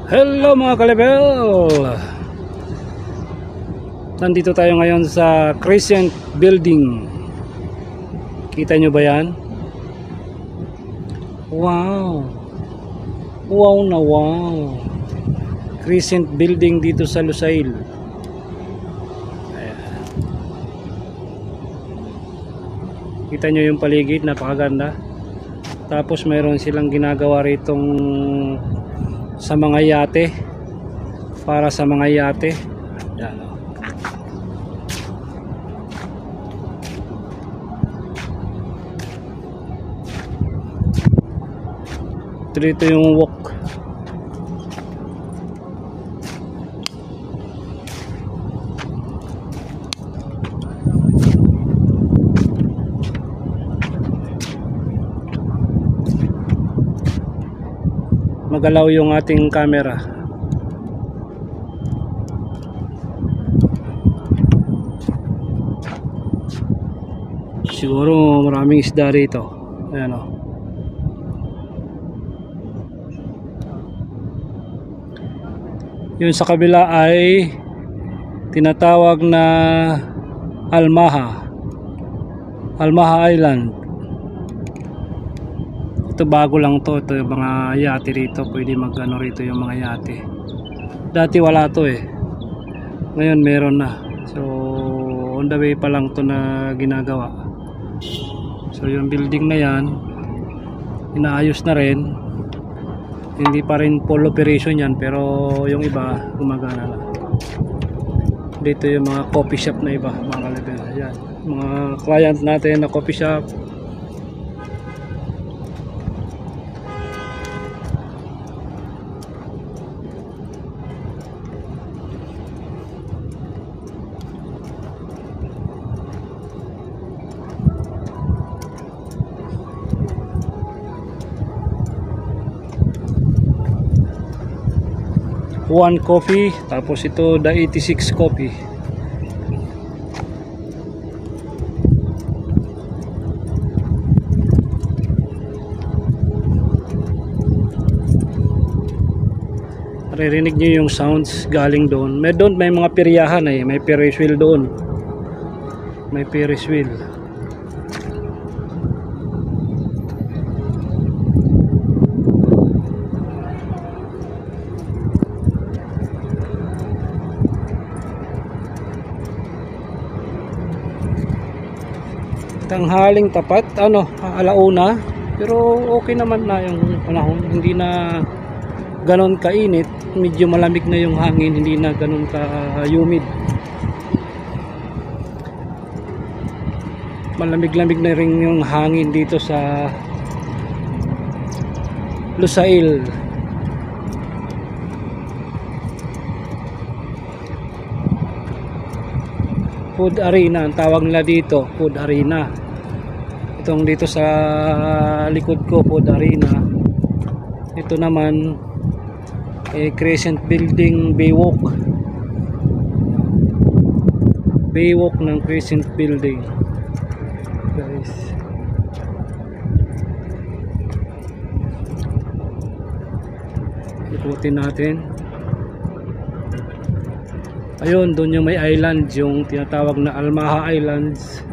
Hello mga kalebel, nandito tayo ngayon sa Crescent Building. Kita nyo ba yan? Wow, wow na wow. Crescent Building dito sa Lusail. Ayan. Kita nyo yung paligid, napakaganda. Tapos mayroon silang ginagawa ritong sa mga yate, para sa mga yate. Yan, oh. Ito yung walk. Magalaw yung ating camera. Siguro maraming isda rito. Ayan, oh. Yun sa kabila ay tinatawag na Almaha Island. Ito bago lang to. Ito yung mga yate rito. Pwede mag-ano rito yung mga yate. Dati wala to eh. Ngayon meron na. So on the way pa lang to na ginagawa. So yung building na yan, inaayos na rin. Hindi pa rin full operation yan, pero yung iba gumagana na. Dito yung mga coffee shop na iba, mga kalebel. Yan, mga client natin na coffee shop. One coffee, tapos ito the 86 coffee. Naririnig nyo yung sounds galing doon. May mga peryahan eh, may Ferris wheel doon. May Ferris wheel. Tanghaling tapat, alauna, pero okay naman na yung panahon, hindi na ganon kainit, medyo malamig na yung hangin, hindi na ganon ka humid. Malamig-lamig na rin yung hangin dito sa Lusail. Food Arena ang tawag nila dito, Food Arena. Itong dito sa likod ko, Food Arena. Ito naman Crescent Building Baywalk. Baywalk ng Crescent Building. Guys. Ikutin natin. Ayun, doon yung may island, yung tinatawag na Almaha Islands.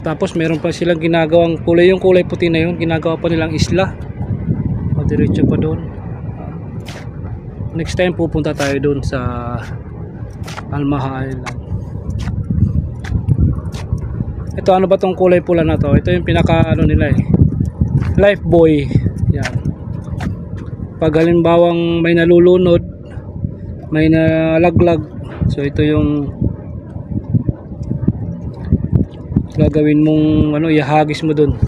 Tapos meron pa silang ginagawang kulay, yung kulay puti na yun, ginagawa pa nilang isla. Diretso pa doon. Next time pupunta tayo doon sa Almaha Island. Ito, ano ba tong kulay pula na to? Ito yung pinaka nila eh, life buoy. Yan. Pag halimbawang may nalulunod, may nalaglag, so ito yung gagawin mong ihagis mo dun.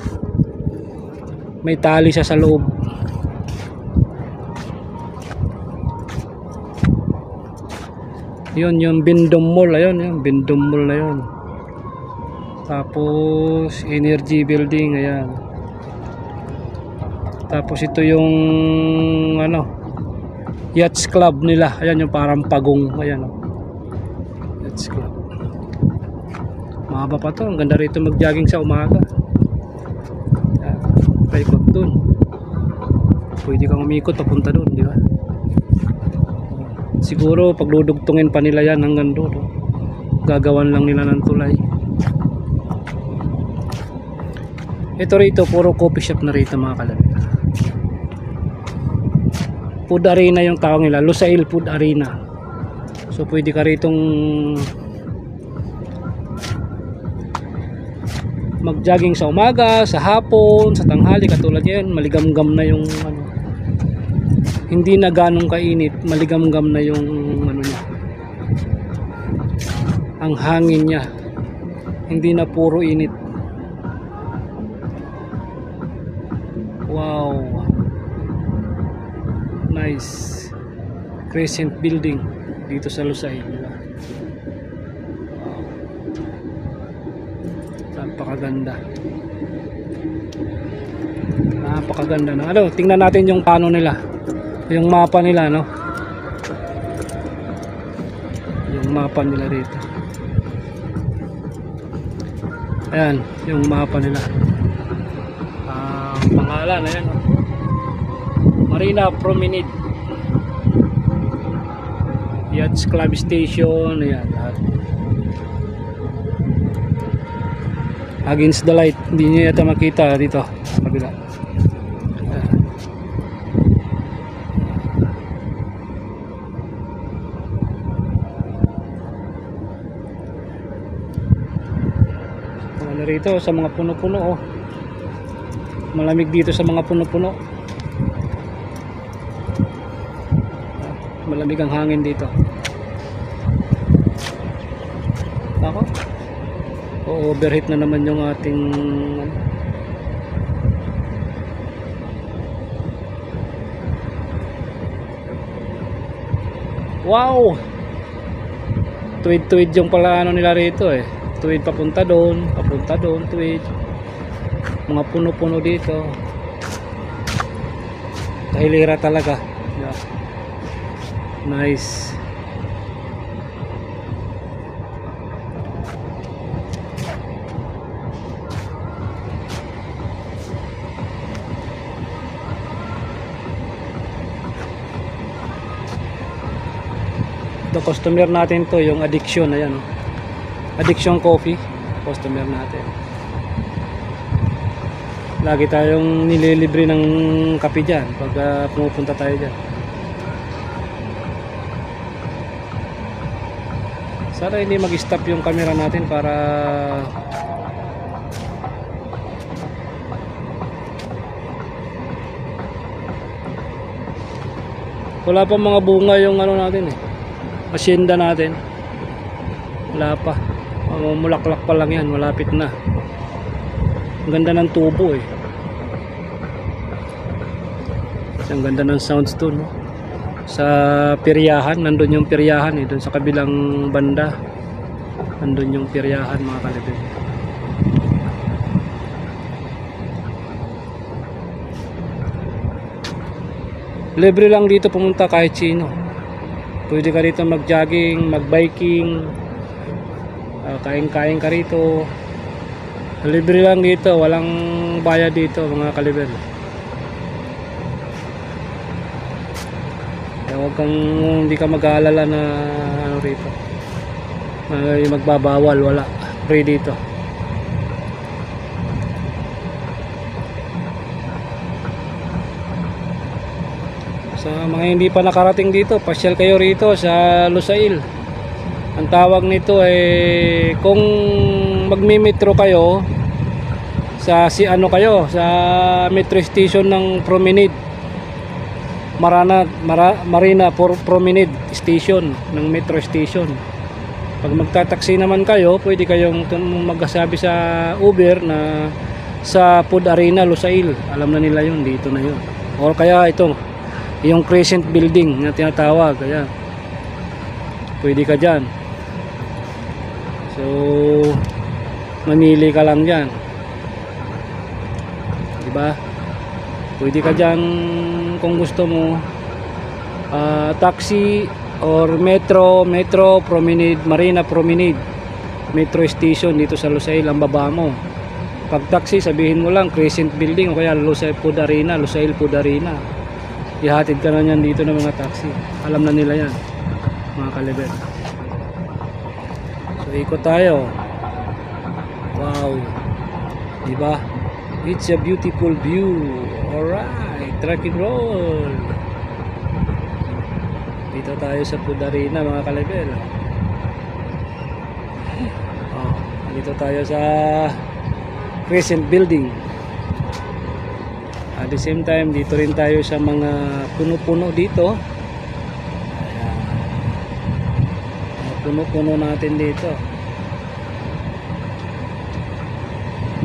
May tali siya sa loob. Yun yung Bindom Mall. Ayun, yung Bindom Mall na yun. Tapos Energy Building, ayan. Tapos ito yung Yachts Club nila. Ayan yung parang pagong. Ayan, Yachts Club. Mahaba pa to. Ang ganda rito mag-jogging sa umaga. Ayan, paikot dun. pwede kang umikot papunta doon, di ba? Siguro pagdudugtungin pa nila yan hanggang doon, no? Gagawan lang nila ng tulay. Ito rito puro coffee shop na rito mga kalabit. Food arena yung tawag nila, Lusail Food Arena. So pwede ka ritong mag-jogging sa umaga, sa hapon, sa tanghali, katulad yan, maligamgam na yung ano, hindi na ganong kainit, maligamgam na yung ano niya, ang hangin niya, hindi na puro init. Wow, nice crescent building dito sa Lusail, diba? Napakaganda na ano. Tingnan natin yung plano nila, yung mapa nila, no? Yung mapa nila dito, ayan yung mapa nila. Pangalan, ayan, no? Marina Promenade, Yachts Club Station, ayan lahat. Against the light, hindi nyo yata makita dito sa kabila. Ano rito sa mga puno-puno, oh. Malamig dito sa mga puno-puno. Malamig ang hangin dito. Ako, overheat na naman yung ating wow, tuwid-tuwid yung pala ano nila rito eh. Tuwid papunta doon, tuwid. Mga puno-puno dito. Kahilira talaga. Yeah. Nice. Ito customer natin to, yung Addiction, ayan, oh. Addiction Coffee, customer natin. Lagi tayong nililibre ng kape dyan pag pumupunta tayo dyan. Sana hindi mag-stop yung camera natin para wala pa mga bunga yung ano natin eh, asyenda natin. Wala pa, mulaklak pa lang yan, malapit na. Ang ganda ng tubo eh. Ang ganda ng sounds doon, no? Sa piryahan, nandun yung piryahan eh, doon sa kabilang banda nandun yung piryahan mga kalibig. Libre lang dito pumunta kahit sino. Pwede ka rito mag-jogging, mag-biking, kain-kain ka rito. Libre lang dito, walang bayad dito mga kalibig. Huwag kang, hindi ka mag-aalala na ano rito, magbabawal, wala, free dito. Sa mga hindi pa nakarating dito, pasyal kayo rito sa Lusail. Ang tawag nito ay, kung magmi-metro kayo sa sa metro station ng Promenade, Marina Promenade Station ng metro station. Pag magtataksi naman kayo, pwede kayong magsabi sa Uber na sa Food Arena Lusail. Alam na nila yun, dito na yun. O kaya ito, yung Crescent Building na tinatawag, kaya pwede ka dyan. So mamili ka lang dyan, diba? Pwede ka dyan kung gusto mo, taxi or metro Promenade, Marina Promenade metro station dito sa Lusail ang baba mo. Pag taxi, sabihin mo lang Crescent Building o kaya Lusail Food Arena, Lusail Food Arena. ihatid ka na yan dito ng mga taxi. Alam na nila yan, mga kalibel. So ikot tayo. Wow, diba? It's a beautiful view. Alright, truck and roll. Dito tayo sa Food Arena, mga kalibel. Dito tayo sa Crescent Building. At the same time, dito rin tayo sa mga puno-puno dito. Puno-puno natin dito.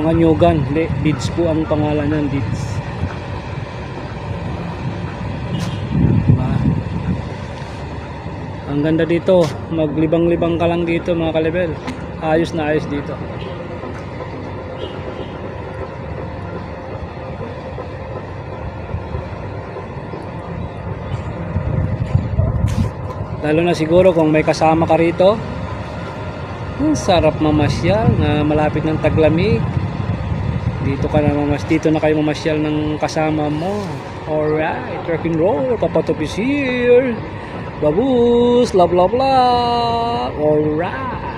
Mga nyugan, hindi, deeds po ang pangalan yan, deeds. Diba? Ang ganda dito, maglibang-libang ka lang dito, mga kalibel. Ayos na ayos dito. Lalo na siguro kung may kasama ka rito, ang sarap mamasyal na malapit ng taglamig. Dito na kayo mamasyal ng kasama mo. Alright, rock and roll, Papatop is here. Babus, blah blah blah. Alright.